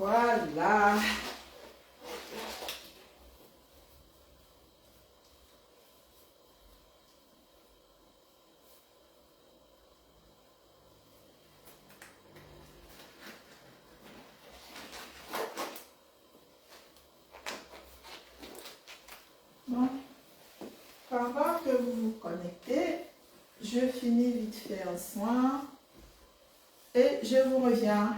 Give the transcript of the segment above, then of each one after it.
Voilà. Bon. Pendant que vous vous connectez, je finis vite fait un soin et je vous reviens.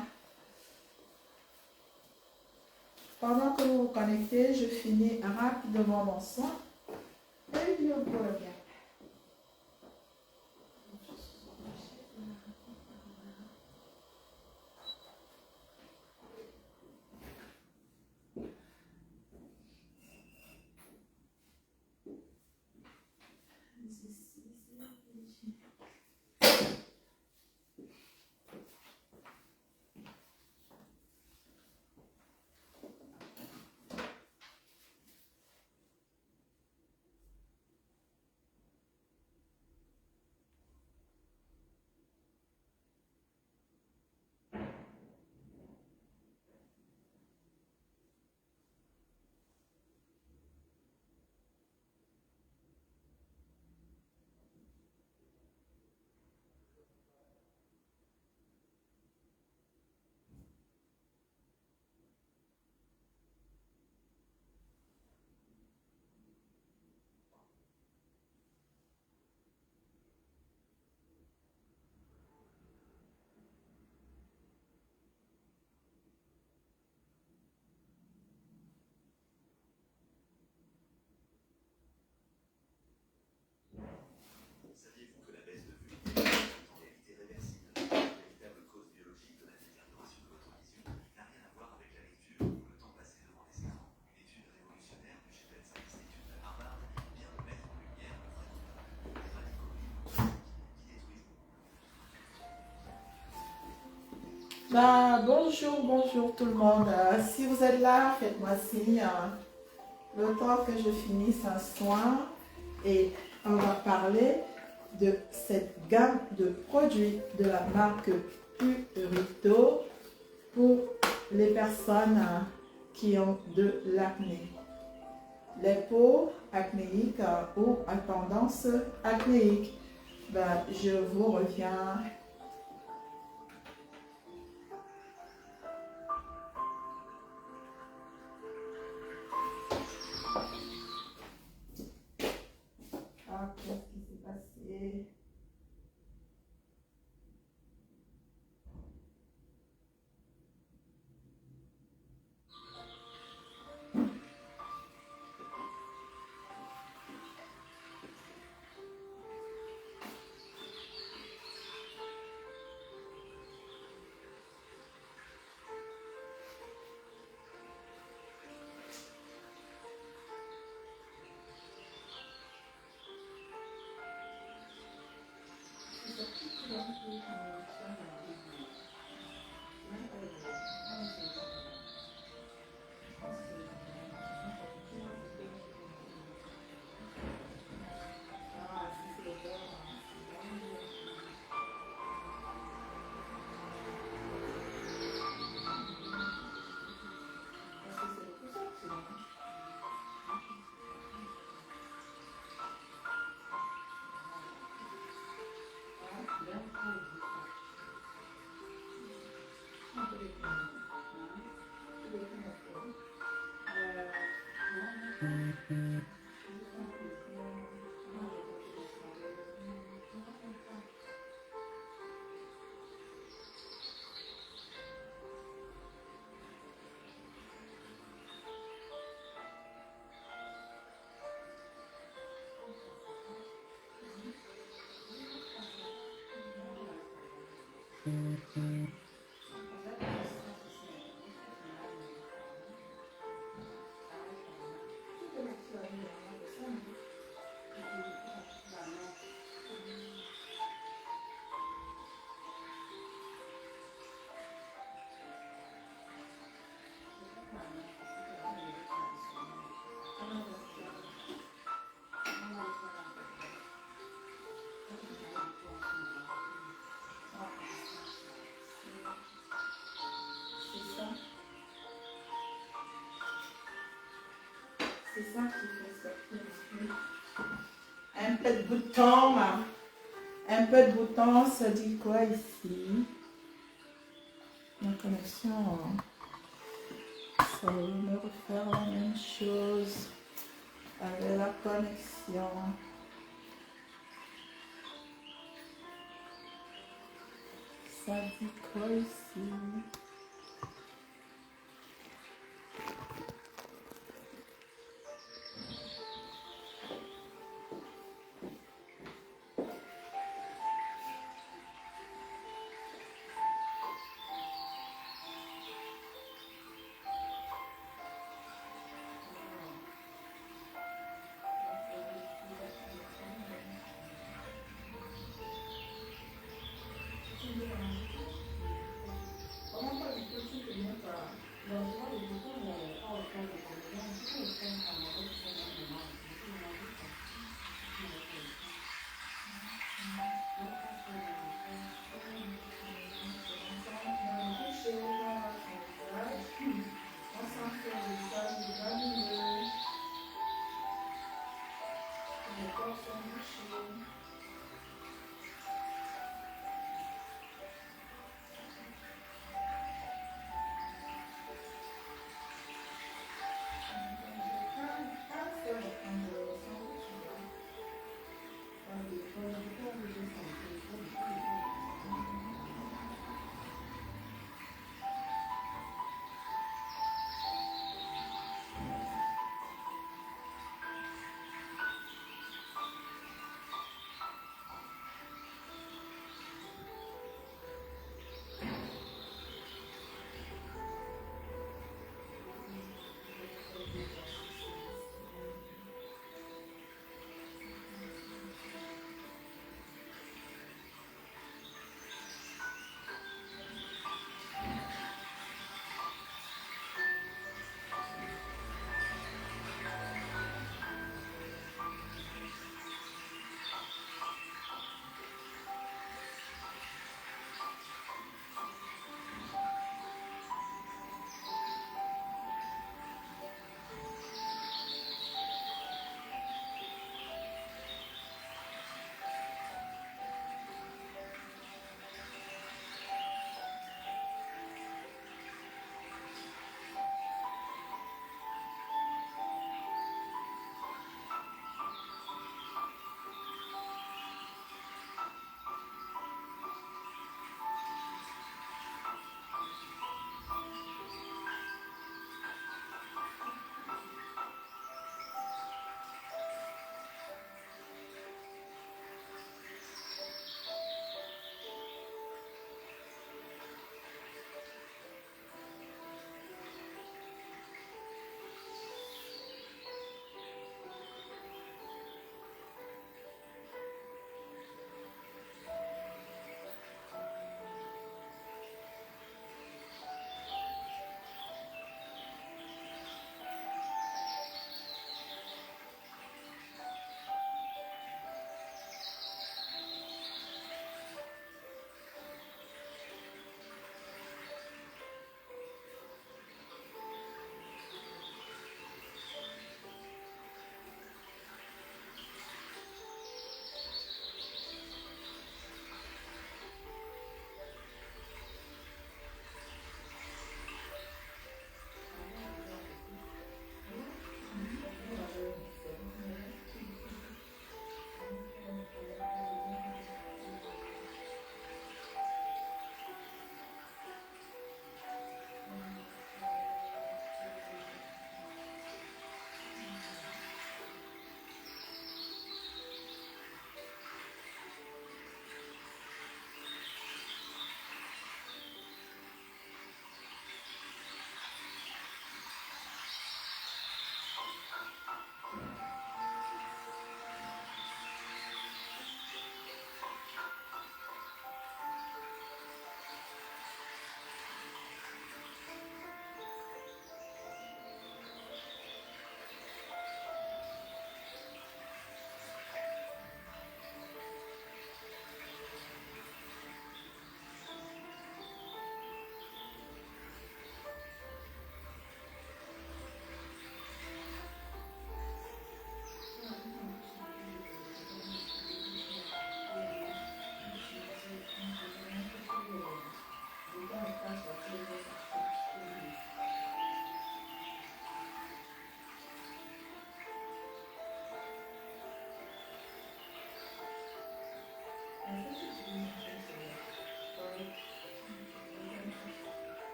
Pendant que vous vous connectez, je finis rapidement mon soin et je vous reviens. Bonjour tout le monde. Si vous êtes là, faites-moi signe. Le temps que je finisse un soin et on va parler de cette gamme de produits de la marque Purito pour les personnes qui ont de l'acné. Les peaux acnéiques ou à tendance acnéique. Je vous reviens. Qu'est-ce qui s'est passé? C'est ça qui fait sortir l'esprit. Un peu de bouton, un peu de bouton, ça dit quoi ici? La connexion, ça va me refaire la même chose avec la connexion. Ça dit quoi ici?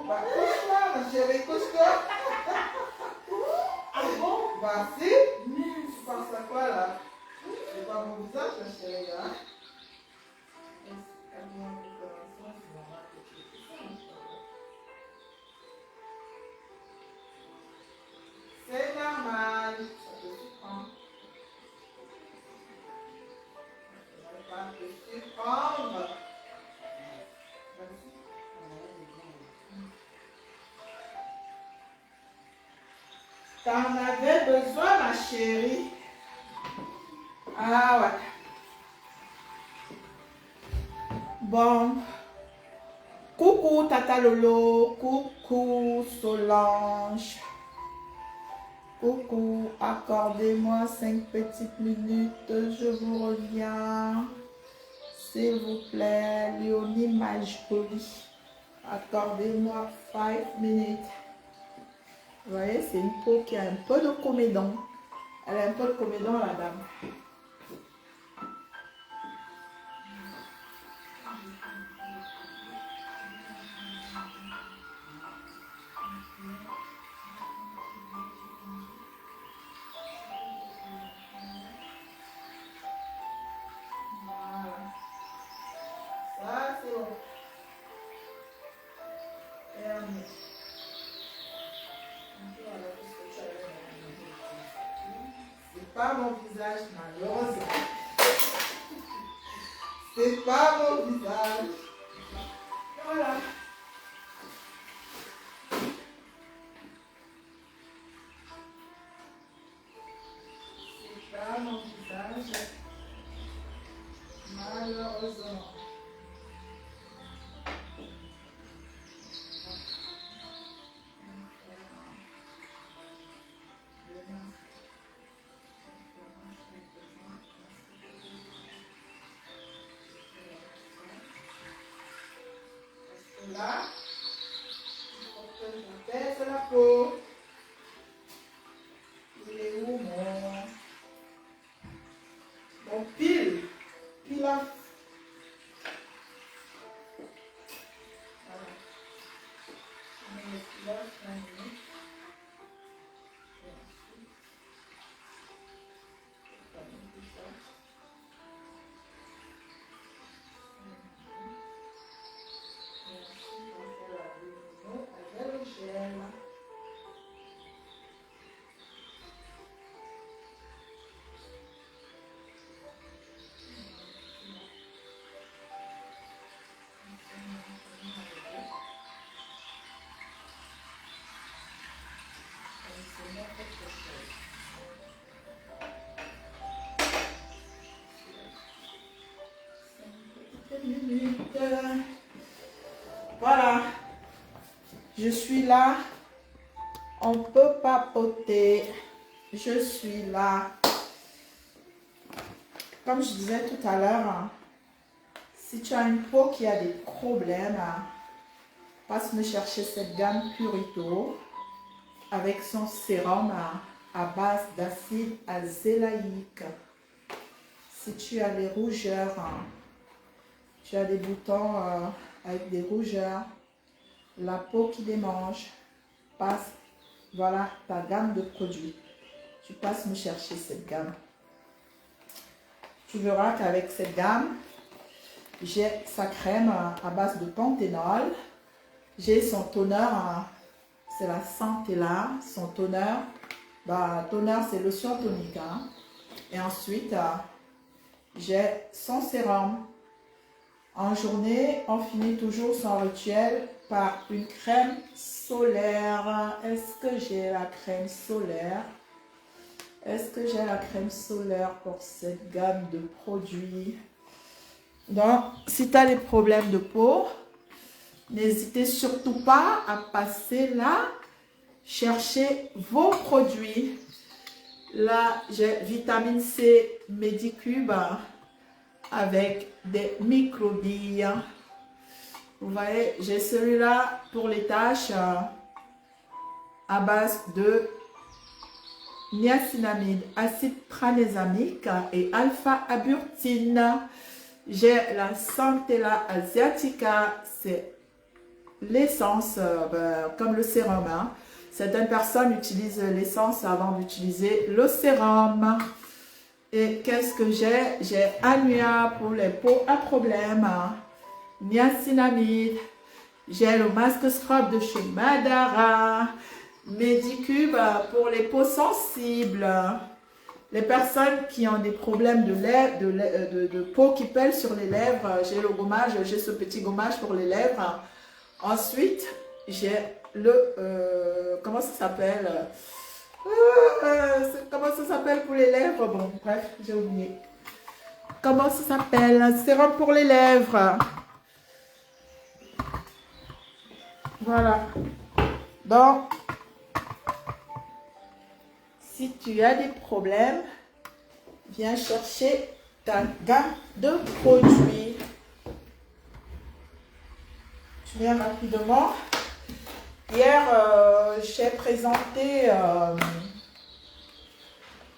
Bah, couche-toi, ma chérie, couche-toi. Ah bon? Bah, si. Mince. Tu penses à quoi, là? C'est pas mon visage, ma chérie, hein? C'est normal. Ça te surprend. Ça va pas te surprendre. Vas-y. T'en avais besoin, ma chérie. Ah ouais. Bon. Coucou Tata Lolo. Coucou Solange. Coucou. Accordez-moi 5 petites minutes. Je vous reviens. S'il vous plaît. Léonie Majoli. Accordez-moi 5 minutes. Vous voyez, c'est une peau qui a un peu de comédon. Elle a un peu de comédon, la dame. Voilà. Ça, c'est bon. Terminé. Voilà, puisque tu as c'est pas mon visage, malheureusement. C'est pas mon visage. Voilà. C'est pas mon visage. Malheureusement. Là, il faut que je baisse la peau. Il est où mon pile? Pile à minutes. Voilà. Je suis là. On peut papoter. Je suis là. Comme je disais tout à l'heure, si tu as une peau qui a des problèmes, passe me chercher cette gamme Purito avec son sérum à base d'acide azélaïque. Si tu as des rougeurs, tu as des boutons avec des rougeurs, la peau qui démange, passe, voilà ta gamme de produits. Tu passes me chercher cette gamme. Tu verras qu'avec cette gamme, j'ai sa crème à base de panthénol. J'ai son toner, c'est la santé là, son toner. Toner, c'est lotion tonique. Et ensuite, j'ai son sérum. En journée, on finit toujours son rituel par une crème solaire. Est-ce que j'ai la crème solaire? Est-ce que j'ai la crème solaire pour cette gamme de produits? Donc, si tu as des problèmes de peau, n'hésitez surtout pas à passer là, chercher vos produits. Là, j'ai vitamine C Medicube avec des microbilles. Vous voyez, j'ai celui-là pour les taches à base de niacinamide, acide tranexamique et alpha-aburtine. J'ai la Centella asiatica, c'est l'essence comme le sérum. Certaines personnes utilisent l'essence avant d'utiliser le sérum. Et qu'est-ce que j'ai? J'ai Anua pour les peaux à problème, niacinamide. J'ai le masque scrub de chez Madara, Medicube pour les peaux sensibles. Les personnes qui ont des problèmes de lèvres, de peau qui pèle sur les lèvres, j'ai le gommage, j'ai ce petit gommage pour les lèvres. Ensuite, j'ai le, comment ça s'appelle? Comment ça s'appelle pour les lèvres? Bon, bref, j'ai oublié. Comment ça s'appelle? Sérum pour les lèvres. Voilà. Donc, si tu as des problèmes, viens chercher ta gamme de produits. Je viens rapidement. Hier, j'ai présenté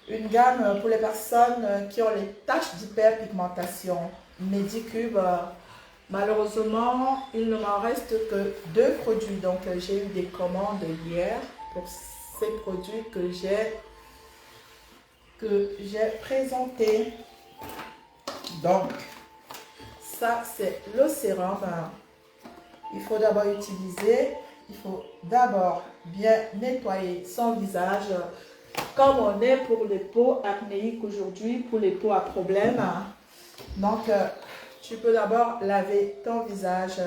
une gamme pour les personnes qui ont les taches d'hyperpigmentation. Medicube, malheureusement, il ne m'en reste que 2 produits. Donc, j'ai eu des commandes hier pour ces produits que j'ai présentés. Donc, ça, c'est le sérum. Il faut d'abord utiliser, il faut d'abord bien nettoyer son visage. Comme on est pour les peaux acnéiques aujourd'hui, pour les peaux à problème. Donc, tu peux d'abord laver ton visage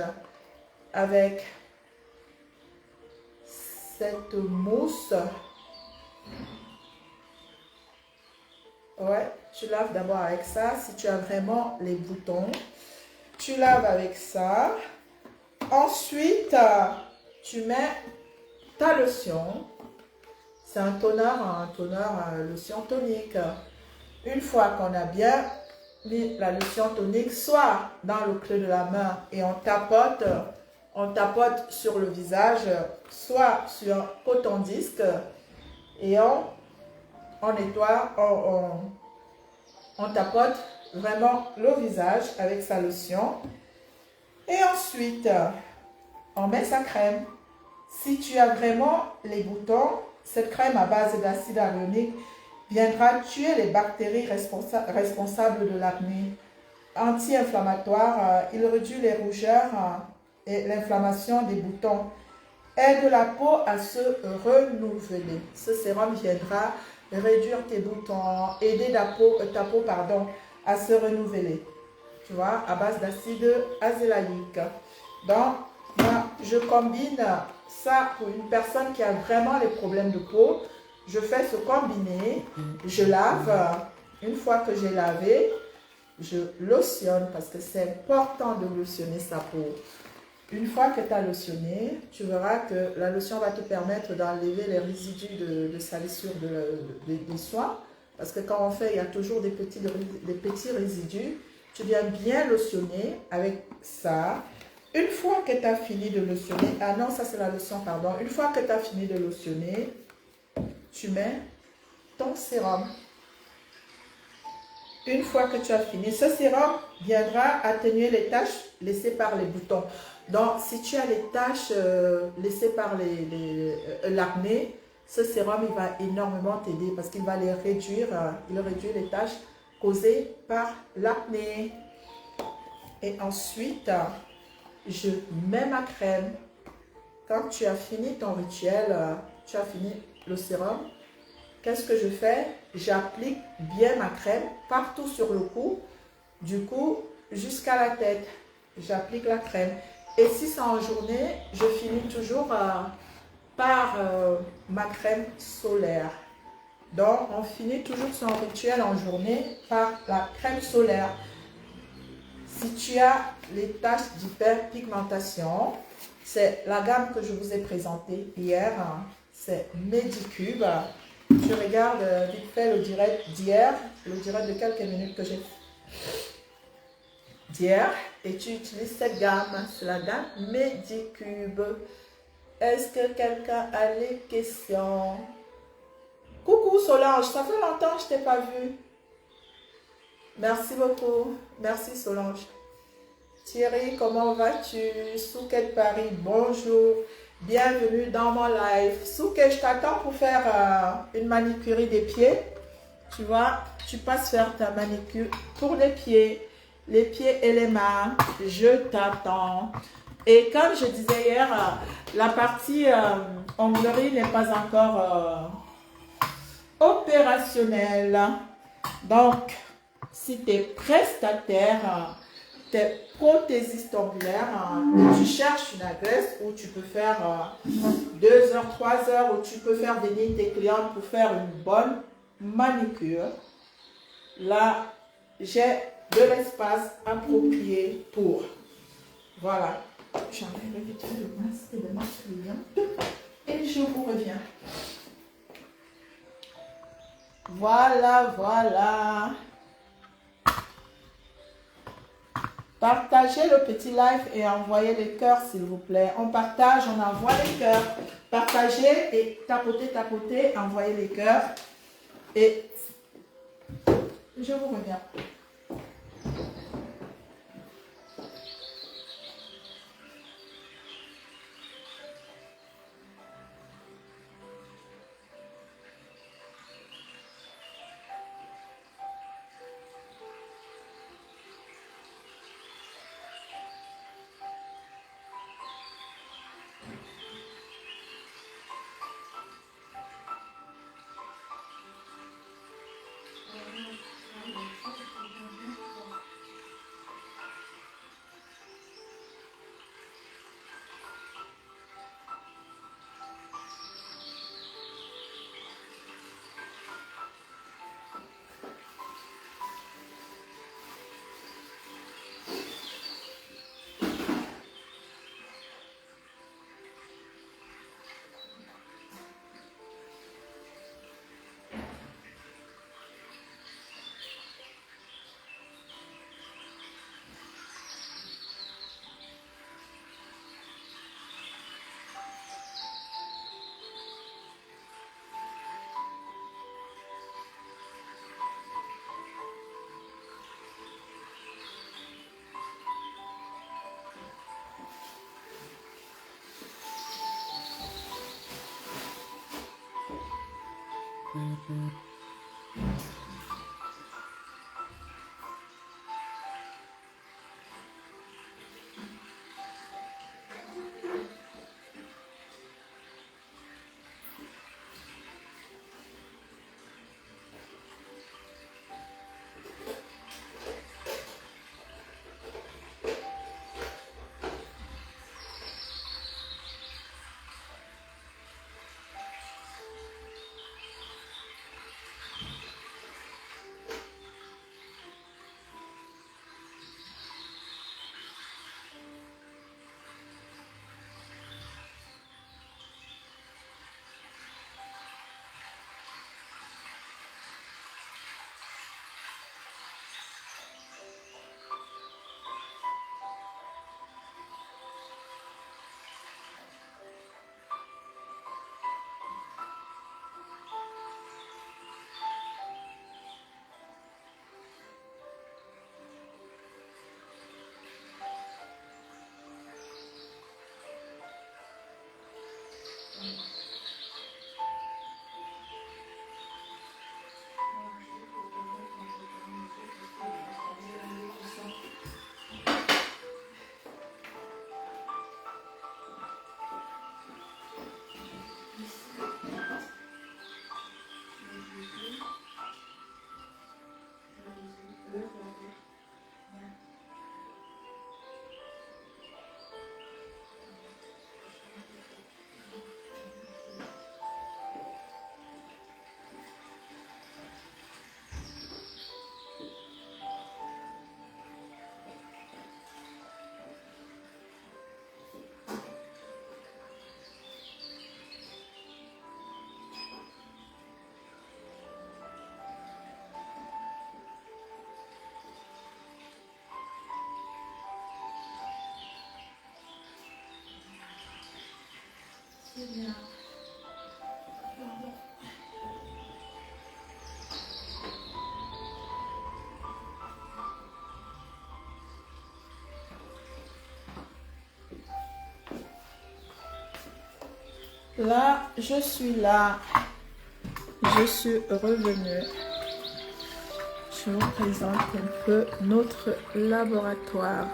avec cette mousse. Ouais, tu laves d'abord avec ça. Si tu as vraiment les boutons, tu laves avec ça. Ensuite, tu mets ta lotion. C'est un toner lotion tonique. Une fois qu'on a bien mis la lotion tonique, soit dans le creux de la main et on tapote sur le visage, soit sur un coton-disque et on nettoie, on tapote vraiment le visage avec sa lotion. Et ensuite, on met sa crème. Si tu as vraiment les boutons, cette crème à base d'acide hyaluronique viendra tuer les bactéries responsables de l'acné. Anti-inflammatoire, il réduit les rougeurs et l'inflammation des boutons. Aide la peau à se renouveler. Ce sérum viendra réduire tes boutons, aider ta peau à se renouveler. Tu vois, à base d'acide azélaïque. Donc, moi, je combine ça pour une personne qui a vraiment les problèmes de peau. Je fais ce combiné, je lave. Une fois que j'ai lavé, je lotionne parce que c'est important de lotionner sa peau. Une fois que tu as lotionné, tu verras que la lotion va te permettre d'enlever les résidus de salissure des soins. Parce que quand on fait, il y a toujours des petits résidus. Tu viens bien lotionner avec ça. Une fois que tu as fini de lotionner, ah non, ça c'est la lotion, pardon. Une fois que tu as fini de lotionner, tu mets ton sérum. Une fois que tu as fini, ce sérum viendra atténuer les taches laissées par les boutons. Donc, si tu as les taches laissées par l'acné, ce sérum il va énormément t'aider parce qu'il va les réduire, il réduit les taches causées par l'acné. Et ensuite, je mets ma crème. Quand tu as fini ton rituel, tu as fini le sérum, qu'est-ce que je fais? J'applique bien ma crème partout sur le cou, du cou jusqu'à la tête. J'applique la crème. Et si c'est en journée, je finis toujours par ma crème solaire. Donc, on finit toujours son rituel en journée par la crème solaire. Si tu as les taches d'hyperpigmentation, c'est la gamme que je vous ai présentée hier. C'est Medicube. Tu regardes vite fait le direct d'hier, le direct de quelques minutes que j'ai d'hier, et tu utilises cette gamme. C'est la gamme Medicube. Est-ce que quelqu'un a des questions? Coucou Solange, ça fait longtemps que je ne t'ai pas vue. Merci beaucoup. Merci Solange. Thierry, comment vas-tu? Souket Paris, bonjour. Bienvenue dans mon live. Souket, je t'attends pour faire une manicurie des pieds. Tu vois, tu passes faire ta manicure pour les pieds et les mains. Je t'attends. Et comme je disais hier, la partie onglerie n'est pas encore opérationnelle. Donc, si tu es prestataire, tu es prothésiste ongulaire, tu cherches une adresse où tu peux faire 2 heures, 3 heures, où tu peux faire venir tes clientes pour faire une bonne manicure. Là, j'ai de l'espace approprié pour. Voilà. J'enlève vite fait le masque de ma cliente et je vous reviens. Voilà, voilà. Partagez le petit live et envoyez les cœurs, s'il vous plaît. On partage, on envoie les cœurs. Partagez et tapotez, envoyez les cœurs. Et je vous reviens. C'est bien. Là, je suis là. Je suis revenue. Je vous présente un peu notre laboratoire.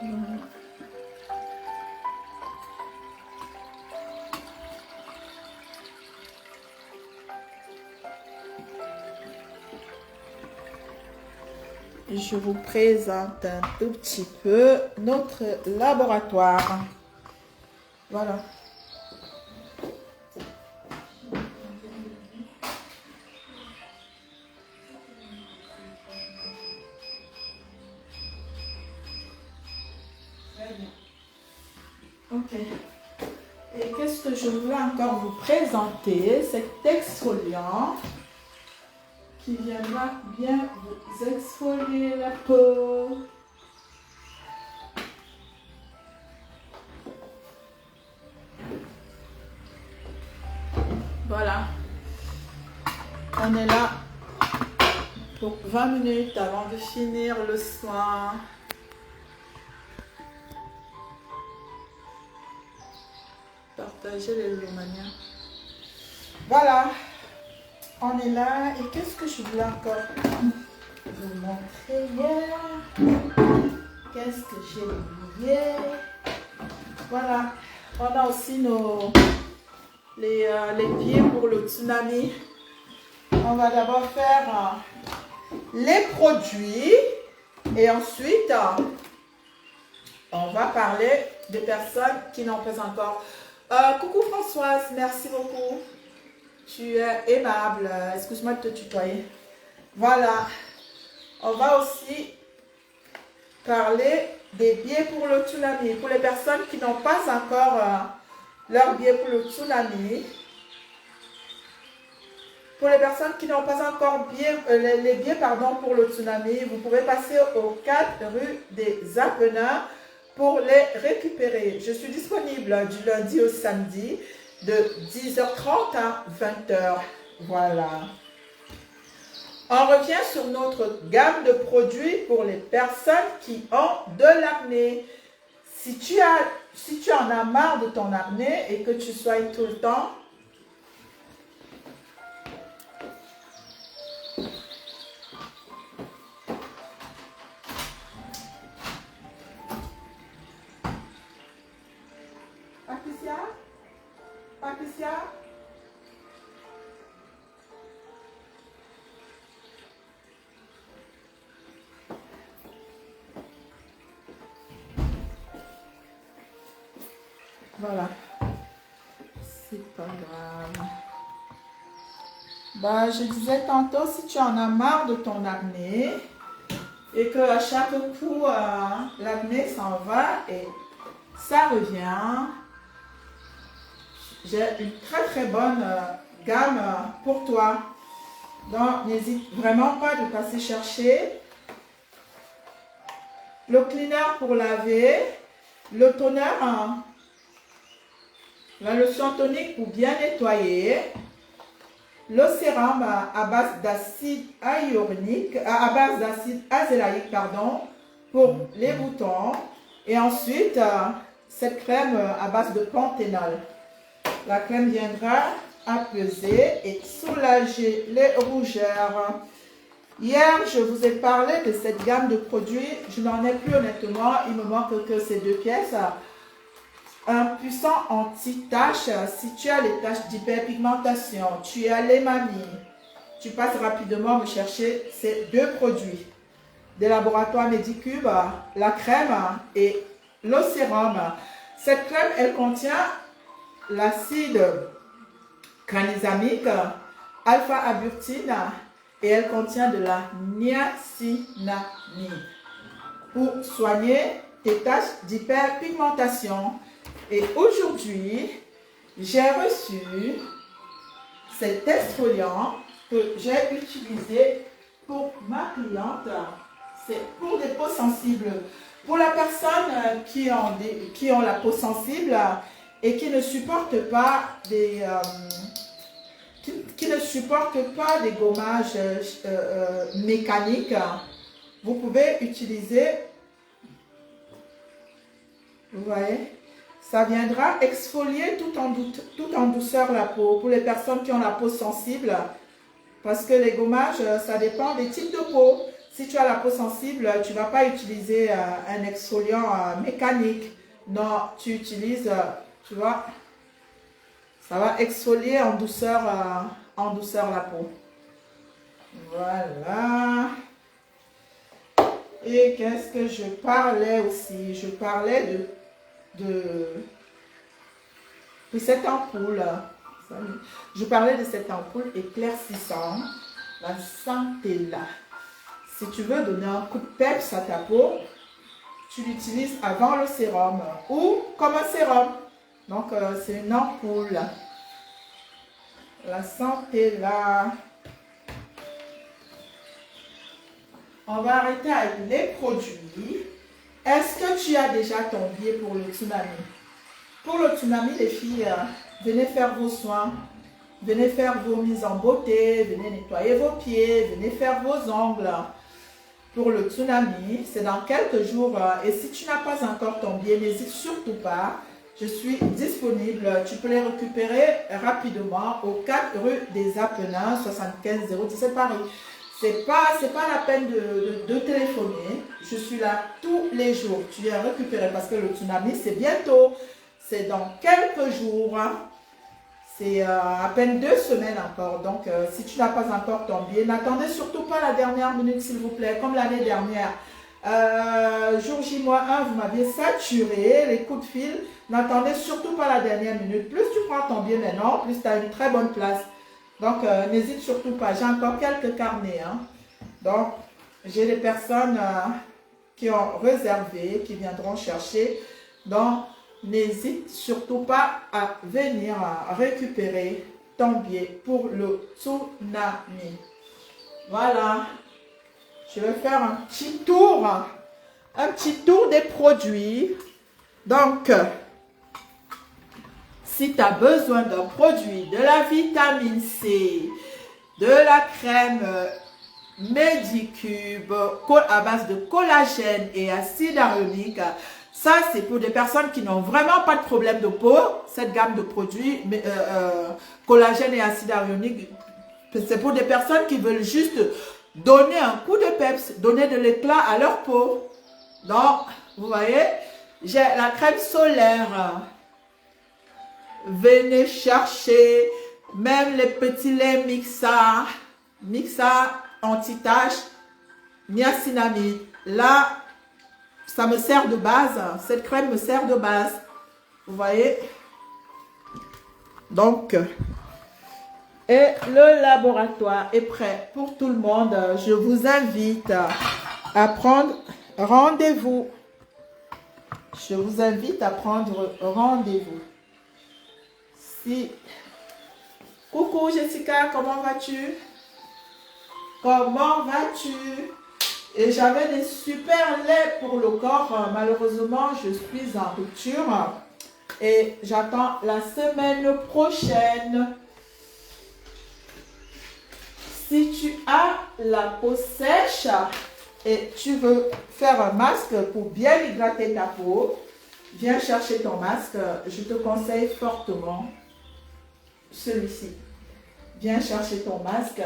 Voilà. Je vous présente un tout petit peu notre laboratoire. Voilà. Ok. Et qu'est-ce que je voulais encore vous présenter? Cet exfoliant qui viendra bien vous exfolier la peau. Voilà. On est là pour 20 minutes avant de finir le soin. Partager les Lomania. Voilà. On est là. Et qu'est-ce que je voulais encore vous montrer hier? Qu'est-ce que j'ai oublié? Voilà. On a aussi les pieds pour le tsunami. On va d'abord faire les produits et ensuite on va parler des personnes qui n'ont pas encore. Coucou Françoise, merci beaucoup. Tu es aimable. Excuse-moi de te tutoyer. Voilà. On va aussi parler des billets pour le tsunami. Pour les personnes qui n'ont pas encore leur billet pour le tsunami. Pour les personnes qui n'ont pas encore les billets pour le tsunami, vous pouvez passer au 4 rue des Apennins pour les récupérer. Je suis disponible du lundi au samedi de 10h30 à 20h. Voilà. On revient sur notre gamme de produits pour les personnes qui ont de l'acné. Si tu en as marre de ton acné et que tu sois tout le temps Patricia? Voilà. C'est pas grave. Bah, je disais tantôt, si tu en as marre de ton acné et que à chaque coup, l'acné s'en va et ça revient, j'ai une très très bonne gamme pour toi. Donc, n'hésite vraiment pas de passer chercher le cleaner pour laver, le toner, la lotion tonique pour bien nettoyer, le sérum à base d'acide hyaluronique, à base d'acide azélaïque, pardon, pour les boutons, et ensuite cette crème à base de panthénol. La crème viendra apaiser et soulager les rougeurs. Hier, je vous ai parlé de cette gamme de produits. Je n'en ai plus honnêtement. Il me manque que ces deux pièces. Un puissant anti-taches. Si tu as les taches d'hyperpigmentation, tu as les mamies, tu passes rapidement me chercher ces deux produits. Des laboratoires Medicube, la crème et le sérum. Cette crème, elle contient l'acide tranexamique, alpha-aburtine, et elle contient de la niacinamide pour soigner tes taches d'hyperpigmentation. Et aujourd'hui, j'ai reçu cet exfoliant que j'ai utilisé pour ma cliente C'est pour des peaux sensibles. Pour la personne qui ont la peau sensible et qui ne supporte pas qui ne supporte pas des gommages mécaniques, vous pouvez utiliser, vous voyez, ça viendra exfolier tout en douceur la peau. Pour les personnes qui ont la peau sensible, parce que les gommages, ça dépend des types de peau. Si tu as la peau sensible, tu ne vas pas utiliser un exfoliant mécanique. Non, tu utilises, tu vois, ça va exfolier en douceur la peau. Voilà. Et qu'est-ce que je parlais aussi? Je parlais de cette ampoule. Je parlais de cette ampoule éclaircissante, la Centella. Si tu veux donner un coup de peps à ta peau, tu l'utilises avant le sérum ou comme un sérum. Donc, c'est une ampoule. La Centella. On va arrêter avec les produits. Est-ce que tu as déjà ton billet pour le tsunami? Pour le tsunami, les filles, venez faire vos soins. Venez faire vos mises en beauté. Venez nettoyer vos pieds. Venez faire vos ongles. Pour le tsunami, c'est dans quelques jours. Et si tu n'as pas encore ton billet, n'hésite surtout pas. Je suis disponible. Tu peux les récupérer rapidement au 4 rue des Apennins, 75 017 Paris. C'est pas la peine de téléphoner. Je suis là tous les jours. Tu viens récupérer parce que le tsunami, c'est bientôt. C'est dans quelques jours. C'est à peine 2 semaines encore. Donc, si tu n'as pas encore ton billet, n'attendez surtout pas la dernière minute, s'il vous plaît, comme l'année dernière. Jour J-1, vous m'aviez saturé les coups de fil. N'attendez surtout pas la dernière minute. Plus tu prends ton billet maintenant, plus tu as une très bonne place. Donc, n'hésite surtout pas. J'ai encore quelques carnets. Hein. Donc, j'ai des personnes qui ont réservé, qui viendront chercher. Donc, n'hésite surtout pas à venir récupérer ton billet pour le tsunami. Voilà. Je vais faire un petit tour des produits. Donc, si tu as besoin d'un produit, de la vitamine C, de la crème Medicube à base de collagène et acide hyaluronique, ça c'est pour des personnes qui n'ont vraiment pas de problème de peau. Cette gamme de produits, collagène et acide hyaluronique, c'est pour des personnes qui veulent juste donner un coup de peps, donner de l'éclat à leur peau. Donc, vous voyez, j'ai la crème solaire. Venez chercher même les petits laits Mixa anti-tache, niacinamide. Là, ça me sert de base. Cette crème me sert de base. Vous voyez? Donc, et le laboratoire est prêt pour tout le monde. Je vous invite à prendre rendez-vous. Je vous invite à prendre rendez-vous. Si... Coucou Jessica, comment vas-tu? Comment vas-tu? Et j'avais des super laits pour le corps. Malheureusement, je suis en rupture. Et j'attends la semaine prochaine. Si tu as la peau sèche et tu veux faire un masque pour bien hydrater ta peau, viens chercher ton masque. Je te conseille fortement celui-ci. Viens chercher ton masque.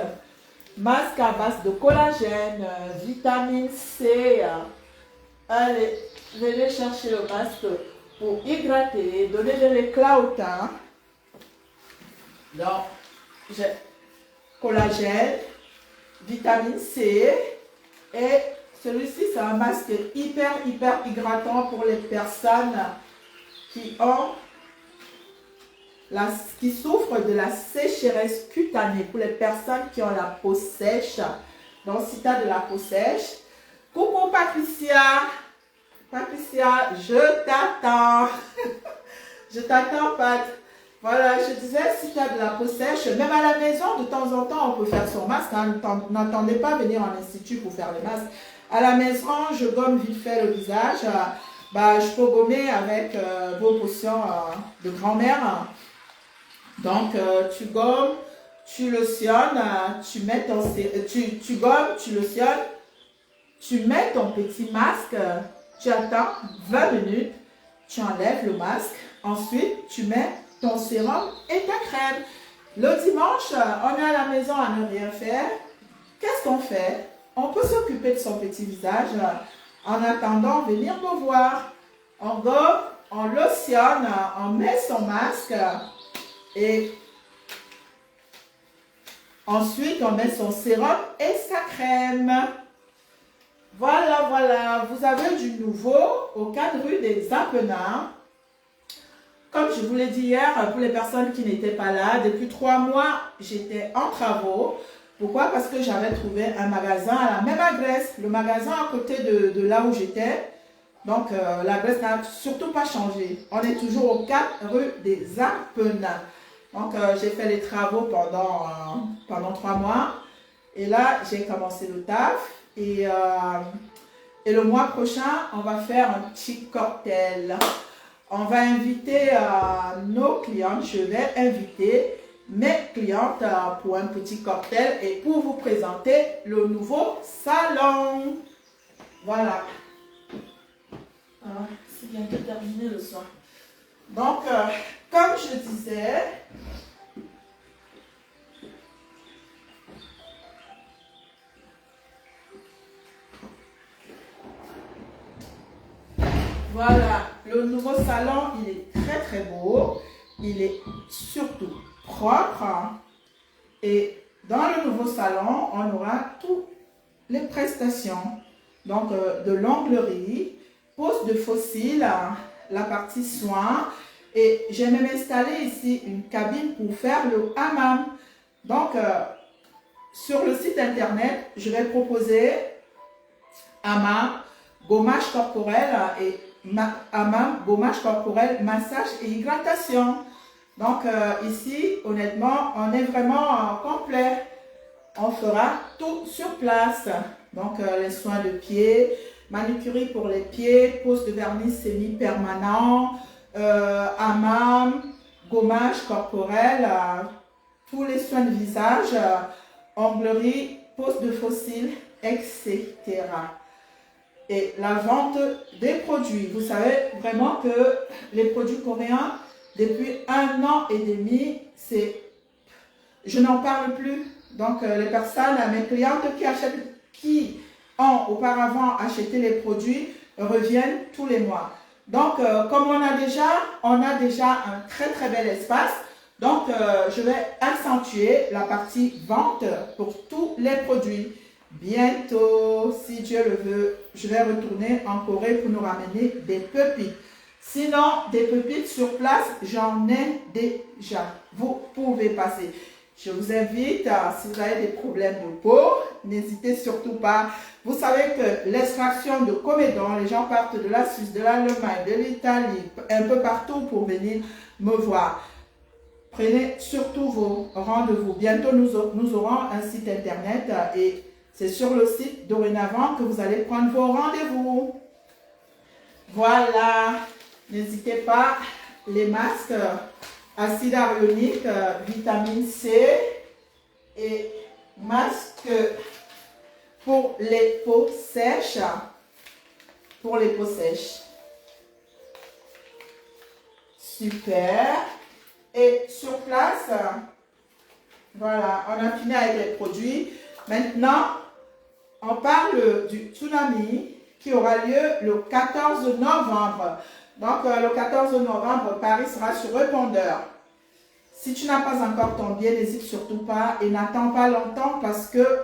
Masque à base de collagène, vitamine C. Allez, venez chercher le masque pour hydrater, donner de l'éclat au teint. Donc, j'ai collagène, vitamine C et celui-ci c'est un masque hyper hydratant pour les personnes qui souffrent de la sécheresse cutanée, pour les personnes qui ont la peau sèche. Donc si tu as de la peau sèche, coucou Patricia, je t'attends. Je t'attends Pat. Voilà, je disais, si tu as de la peau sèche, même à la maison, de temps en temps, on peut faire son masque. Hein. N'attendez pas venir en institut pour faire les masques. À la maison, je gomme vite fait le visage. Je peux gommer avec vos potions de grand-mère. Donc, tu gommes, tu lotionnes, tu mets ton, tu gommes, tu lotionnes, tu mets ton petit masque, tu attends 20 minutes, tu enlèves le masque, ensuite tu mets ton sérum et ta crème. Le dimanche, on est à la maison à ne rien faire. Qu'est-ce qu'on fait? On peut s'occuper de son petit visage en attendant venir me voir. On gomme, on lotionne, on met son masque et ensuite on met son sérum et sa crème. Voilà, voilà, vous avez du nouveau au 4 rue des Apennins. Comme je vous l'ai dit hier, pour les personnes qui n'étaient pas là, depuis 3 mois, j'étais en travaux. Pourquoi? Parce que j'avais trouvé un magasin à la même adresse, le magasin à côté de là où j'étais. Donc, l'adresse n'a surtout pas changé. On est toujours au 4 rue des Apennins. Donc, j'ai fait les travaux pendant 3 mois. Et là, j'ai commencé le taf. Et le mois prochain, on va faire un petit cocktail. On va inviter nos clientes. Je vais inviter mes clientes pour un petit cocktail et pour vous présenter le nouveau salon. Voilà. C'est bientôt terminé le soir. Donc, comme je disais, voilà, le nouveau salon, il est très très beau. Il est surtout propre. Et dans le nouveau salon, on aura toutes les prestations. Donc, de l'onglerie, pose de fossiles, la partie soins. Et j'ai même installé ici une cabine pour faire le hammam. Donc, sur le site internet, je vais proposer hammam, gommage corporel et hammam, gommage corporel, massage et hydratation. Donc ici, honnêtement, on est vraiment complet. On fera tout sur place. Donc les soins de pied, manucurie pour les pieds, pose de vernis semi-permanent, hammam, gommage corporel, tous les soins de visage, onglerie, pose de fossiles, etc. Et la vente des produits. Vous savez vraiment que les produits coréens, depuis 1 an et demi, je n'en parle plus. Donc, les personnes, mes clientes qui ont auparavant acheté les produits, reviennent tous les mois. Donc, comme on a déjà un très très bel espace, donc je vais accentuer la partie vente pour tous les produits. Bientôt, si Dieu le veut, je vais retourner en Corée pour nous ramener des pépites. Sinon, des pépites sur place, j'en ai déjà. Vous pouvez passer. Je vous invite, si vous avez des problèmes de peau, n'hésitez surtout pas. Vous savez que l'extraction de comédon, les gens partent de la Suisse, de l'Allemagne, de l'Italie, un peu partout pour venir me voir. Prenez surtout vos rendez-vous. Bientôt, nous aurons un site internet et c'est sur le site dorénavant que vous allez prendre vos rendez-vous. Voilà. N'hésitez pas, les masques, acide hyaluronique, vitamine C et masque pour les peaux sèches. Pour les peaux sèches. Super. Et sur place, voilà, on a fini avec les produits. Maintenant, on parle du tsunami qui aura lieu le 14 novembre. Donc, le 14 novembre, Paris sera sur répondeur. Si tu n'as pas encore ton billet, n'hésite surtout pas et n'attends pas longtemps parce que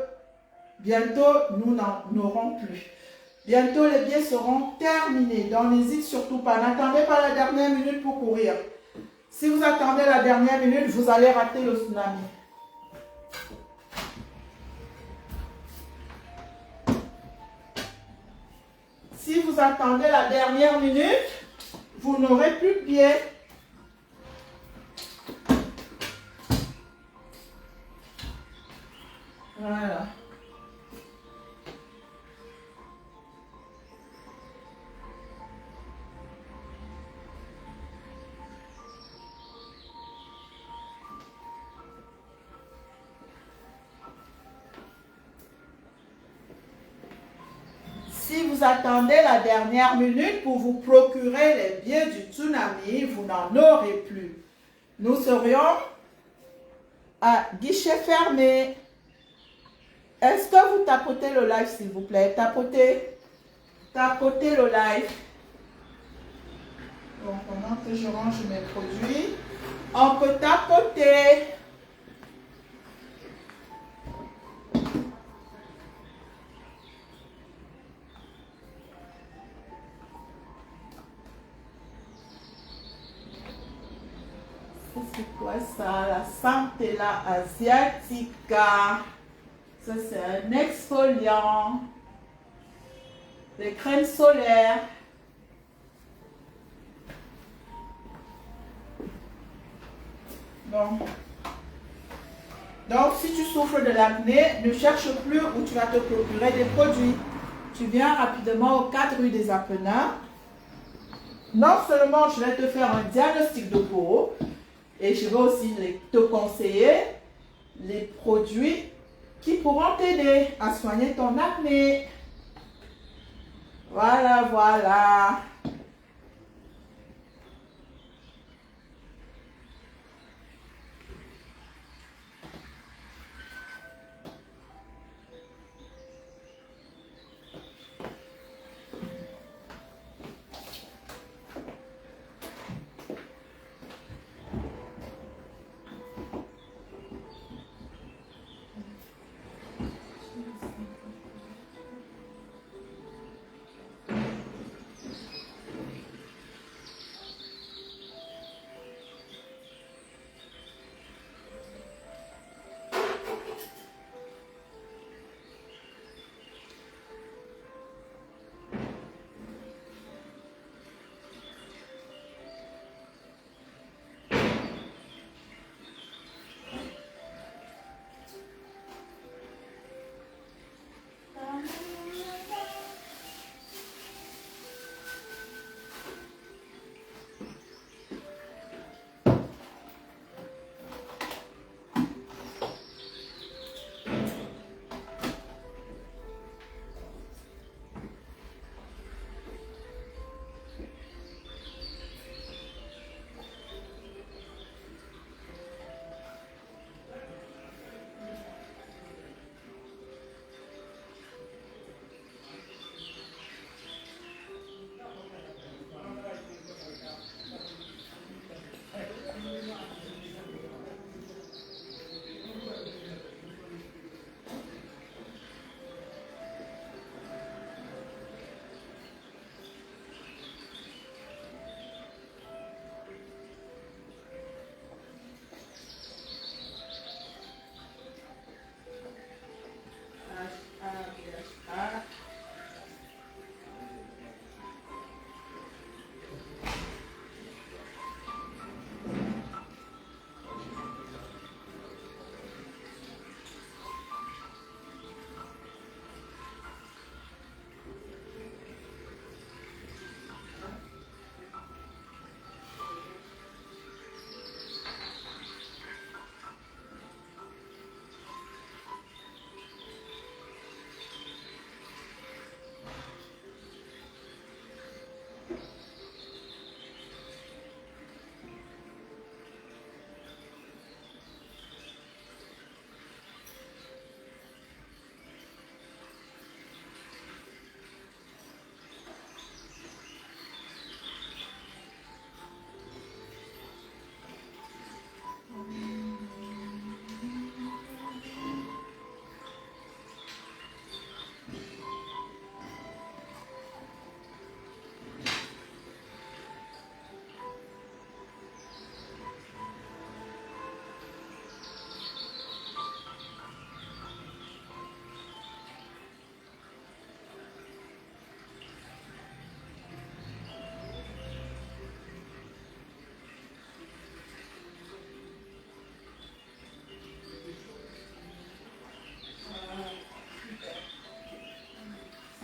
bientôt, nous n'en aurons plus. Bientôt, les billets seront terminés. Donc, n'hésite surtout pas. N'attendez pas la dernière minute pour courir. Si vous attendez la dernière minute, vous allez rater le tsunami. Si vous attendez la dernière minute, vous n'aurez plus de billets. Voilà. vous attendez la dernière minute pour vous procurer les billets du tsunami, vous n'en aurez plus. Nous serions à guichet fermé. Est-ce que vous tapotez le live, s'il vous plaît? Tapotez. Tapotez le live. Donc, pendant que je range mes produits, on peut tapoter. C'est quoi ça? La Centella asiatica. Ça, c'est un exfoliant. Des crèmes solaires. Bon. Donc, si tu souffres de l'acné, ne cherche plus où tu vas te procurer des produits. Tu viens rapidement aux 4 rues des Apennins. Non seulement je vais te faire un diagnostic de peau, et je vais aussi te conseiller les produits qui pourront t'aider à soigner ton acné. Voilà, voilà.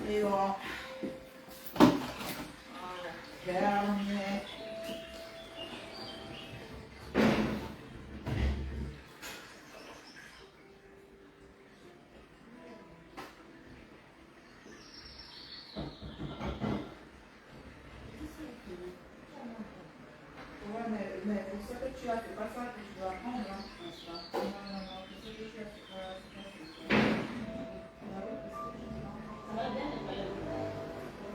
Et on ferme. tu as, c'est pas ça que tu dois prendre. Hein. Non, non, non, ce que tu as, c'est pas ça.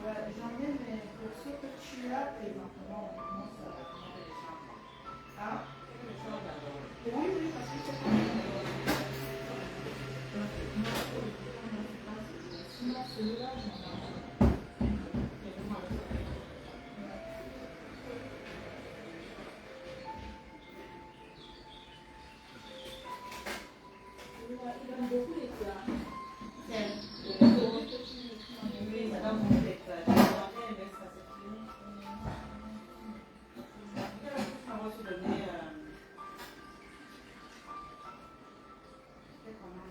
Ouais, j'en ai, mais pour ce que tu as, présentement, on commence à demander les changements. Ah, oui, oui, parce que c'est pas sinon, celui-là, j'en ai. Il aime beaucoup les plats. Oui, ça va beaucoup les plats. On va bien aimer ça, c'est fini. On va se donner. C'est comment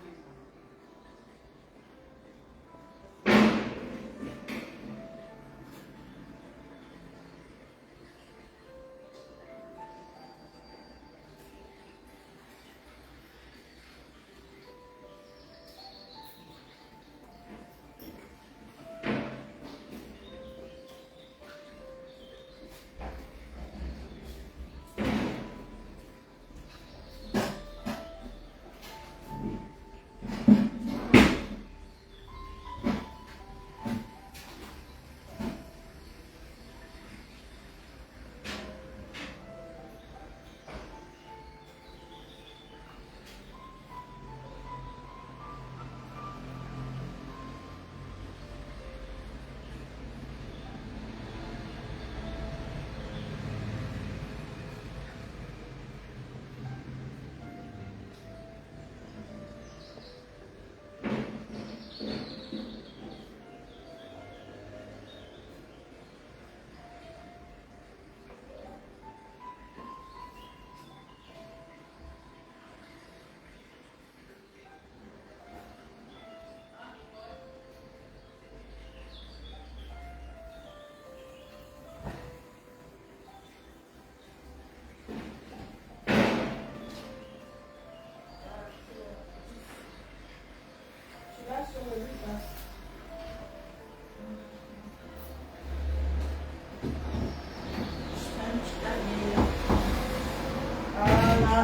voilà.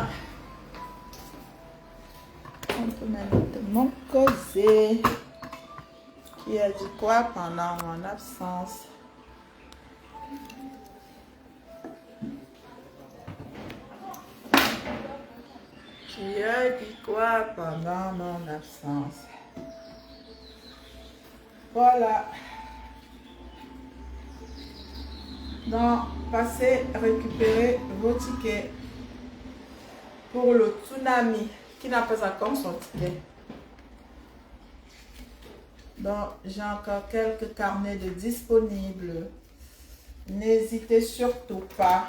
On peut maintenant causer. Qui a dit quoi pendant mon absence? Qui a dit quoi pendant mon absence? Voilà. Donc, passez récupérer vos tickets pour le tsunami. Qui n'a pas encore son ticket? Donc, j'ai encore quelques carnets de disponibles. N'hésitez surtout pas.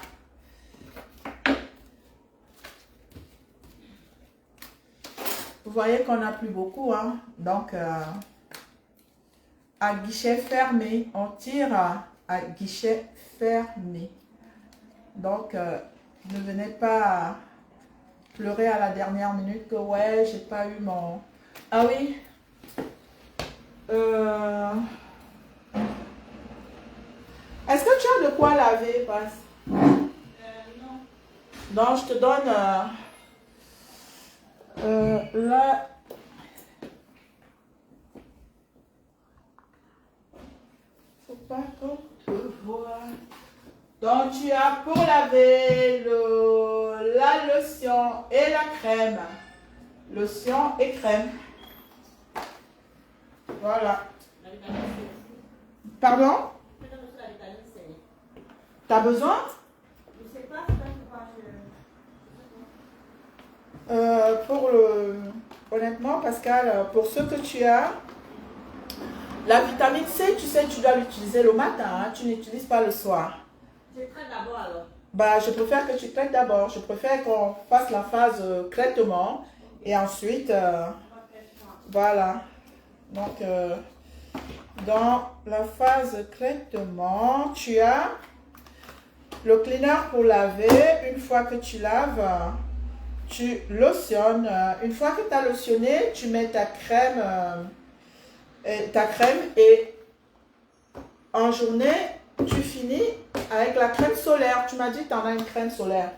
Vous voyez qu'on n'a plus beaucoup, hein? Donc, à guichet fermé, on tire à guichet fermé. Donc, ne venez pas pleurer à la dernière minute que ouais, j'ai pas eu mon... Ah oui. Est-ce que tu as de quoi laver, Passe? Non. Donc, je te donne là. Faut pas qu'on te voit. Donc, tu as pour laver la lotion et la crème. Lotion et crème. Voilà. Pardon? T'as besoin? Je sais pas, honnêtement, Pascal, pour ce que tu as, la vitamine C, tu sais, tu dois l'utiliser le matin, hein, tu n'utilises pas le soir. Je traite d'abord alors. Bah, je préfère que tu traites d'abord. Je préfère qu'on fasse la phase traitement et ensuite, voilà. Donc, dans la phase traitement, tu as le cleaner pour laver. Une fois que tu laves, tu lotionnes. Une fois que tu as lotionné, tu mets ta crème et en journée, tu finis avec la crème solaire. Tu m'as dit que tu en as une crème solaire.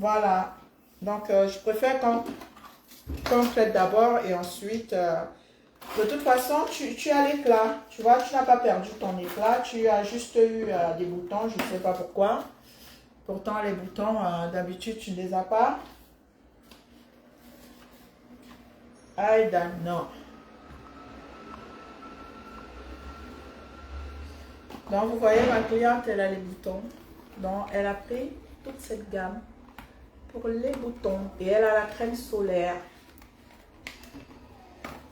Voilà. Donc, je préfère qu'on traite d'abord et ensuite... de toute façon, tu as l'éclat. Tu vois, tu n'as pas perdu ton éclat. Tu as juste eu des boutons, je ne sais pas pourquoi. Pourtant, les boutons, d'habitude, tu ne les as pas. Aïe, non. Donc, vous voyez, ma cliente, elle a les boutons. Donc, elle a pris toute cette gamme pour les boutons. Et elle a la crème solaire.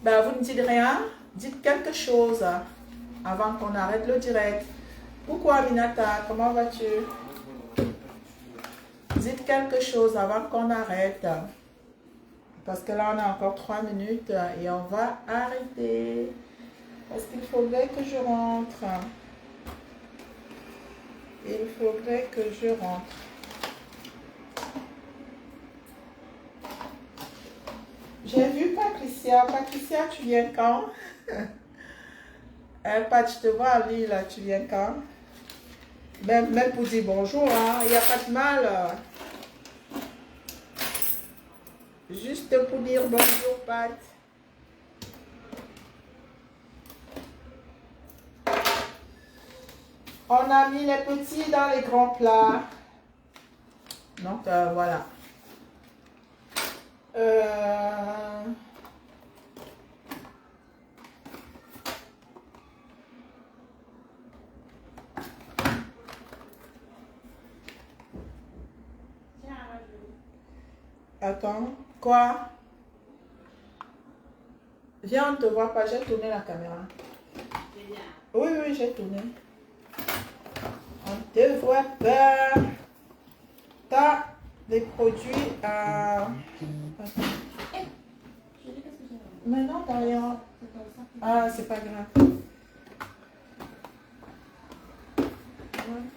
Ben, vous ne dites rien. Dites quelque chose avant qu'on arrête le direct. Coucou Aminata, comment vas-tu? Dites quelque chose avant qu'on arrête. Parce que là, on a encore 3 minutes et on va arrêter. Parce qu'il faudrait que je rentre. Il faudrait que je rentre. J'ai vu Patricia. Patricia, tu viens quand? Pat, je te vois à Lille, tu viens quand? Même pour dire bonjour, hein, il n'y a pas de mal. Juste pour dire bonjour, Pat. On a mis les petits dans les grands plats. Donc, voilà. Attends, quoi? Viens, on ne te voit pas, j'ai tourné la caméra. Oui, oui, j'ai tourné. On ne te voit pas. T'as des produits à... Mais non, t'as rien. Ah, c'est pas grave.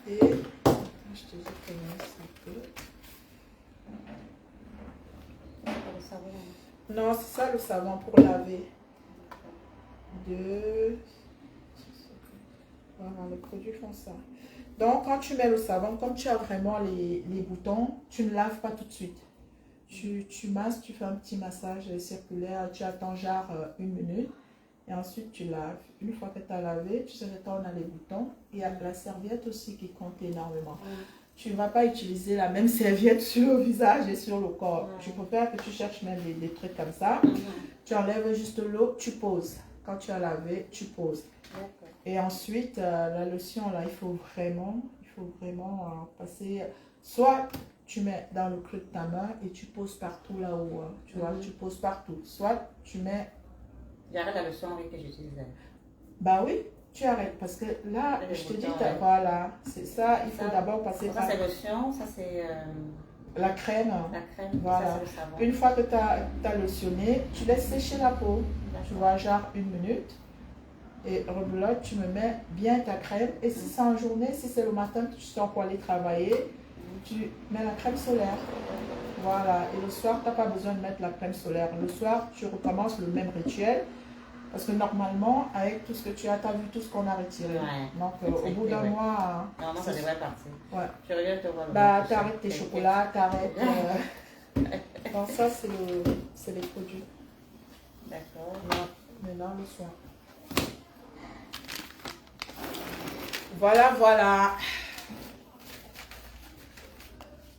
Et... Je te dis comment ça peut. Non, c'est ça le savon pour laver. Voilà, les produits font ça. Donc, quand tu mets le savon, comme tu as vraiment les boutons, tu ne laves pas tout de suite. Tu masses, tu fais un petit massage circulaire, tu attends genre 1 minute. Et ensuite, tu laves. Une fois que tu as lavé, tu te retournes à les boutons. Et il y a la serviette aussi qui compte énormément. Tu ne vas pas utiliser la même serviette sur le visage et sur le corps. Je préfère que tu cherches même des trucs comme ça. Tu enlèves juste l'eau, tu poses. Quand tu as lavé, tu poses. Et ensuite, la lotion, là, il faut vraiment passer. Soit tu mets dans le creux de ta main et tu poses partout là-haut. Tu vois, tu poses partout. Soit tu mets... J'arrête la lotion que j'utilise. Bah oui. Tu arrêtes parce que là, je te dis, voilà, c'est ça, il faut d'abord passer par... Ça c'est lotion, ça c'est... La crème. La crème, voilà. ça c'est le savon. Une fois que tu as lotionné, tu laisses sécher la peau. Tu vois, genre 1 minute. Et rebelote, tu me mets bien ta crème. Et si c'est en journée, si c'est le matin que tu sors pour aller travailler, tu mets la crème solaire. Voilà. Et le soir, tu n'as pas besoin de mettre la crème solaire. Le soir, tu recommences le même rituel. Parce que normalement, avec tout ce que tu as vu tout ce qu'on a retiré. Ouais. Donc, au bout d'un mois... Normalement, ça devrait partir. Ouais. Je reviens te voir. Bah, t'arrêtes tes chocolats, t'arrêtes... Donc, ça, c'est les produits. D'accord. Maintenant, le soin. Voilà, voilà.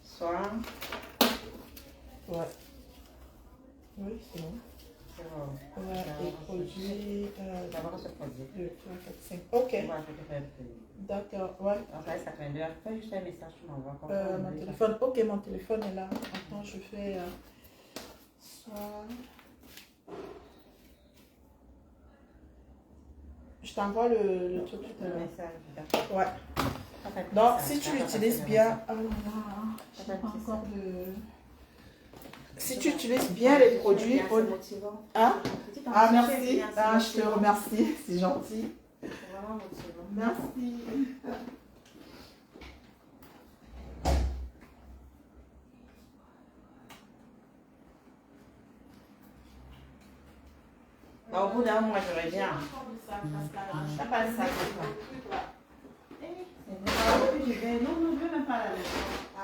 Soin. Ouais. Oui, c'est bon. Voilà, les produits. D'abord, ce produit. 2, 3, 4, 5. Ok. D'accord, ouais. Enfin, ça fait 2 heures. Fais juste un message, tu m'envoies. Mon téléphone. Ok, mon téléphone est là. Attends, je fais. Soit. Je t'envoie le truc tout à l'heure. Ouais. Donc, si tu l'utilises bien. Oh là là. Je n'ai pas encore de. Si tu utilises bien les produits, hein? Ah, merci. Ah, je te remercie, c'est gentil. Merci. Au bout d'un mois, j'aurais bien. Ça passe ça. Non, je ne veux même pas la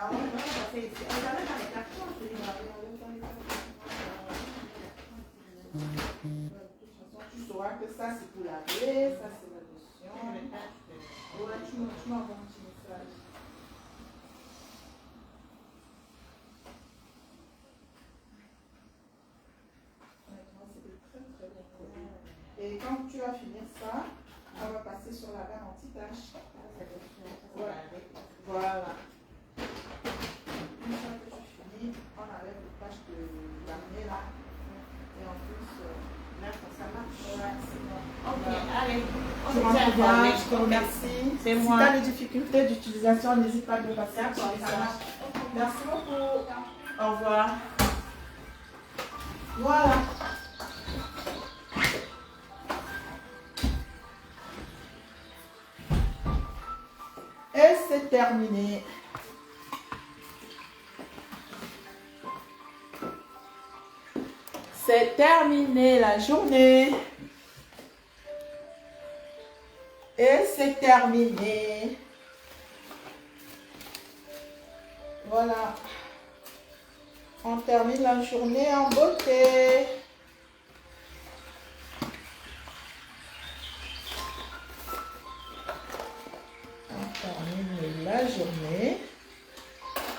Ah ouais, non, ça fait ici. Regardez dans les cartons, je vais regarder dans les cartons. De toute façon, tu sauras que ça c'est pour laver, ça c'est la lotion. Ouais, tu m'envoies un petit message. Honnêtement, c'était très très bon produit. Et quand tu vas finir ça, on va passer sur la gamme anti-tache. Ouais. Voilà. Une fois que tu finis, on enlève les taches de l'armée là. Et en plus, ça marche. Ouais, c'est bon. Ok, allez. Je rentre bien, je te remercie. C'est Si moi. tu as des difficultés d'utilisation, n'hésite pas à me passer un petit D'accord, ça message. marche. Merci beaucoup. Au revoir. Voilà. Et c'est terminé. C'est terminé la journée. Et c'est terminé. Voilà. On termine la journée en beauté. On termine la journée.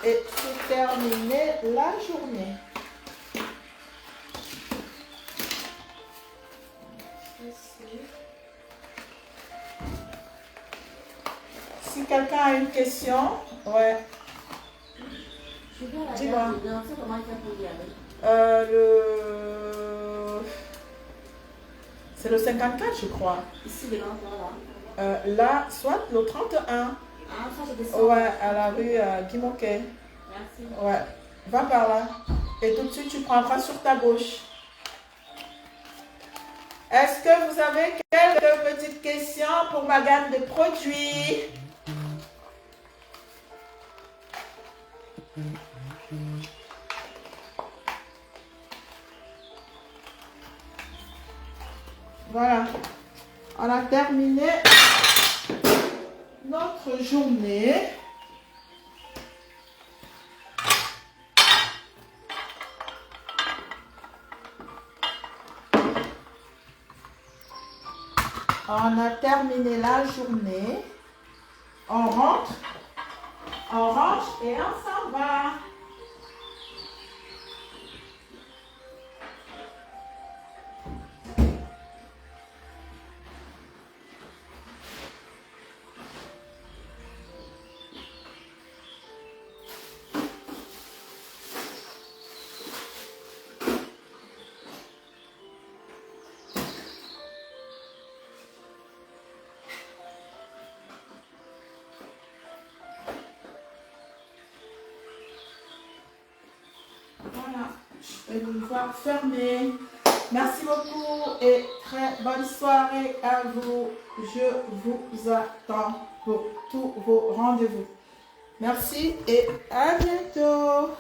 Et c'est terminé la journée. Si quelqu'un a une question, ouais. Dis-moi. C'est le 54, je crois. Ici, les là. Là, soit le 31. Ah, ça, je descends. Ouais, à la rue Guy Moquet. Merci. Ouais, va par là. Et tout de suite, tu prendras sur ta gauche. Est-ce que vous avez quelques petites questions pour ma gamme de produits? Voilà. On a terminé notre journée. On a terminé la journée. On rentre et on s'en va. Voilà, je vais devoir fermer. Merci beaucoup et très bonne soirée à vous. Je vous attends pour tous vos rendez-vous. Merci et à bientôt.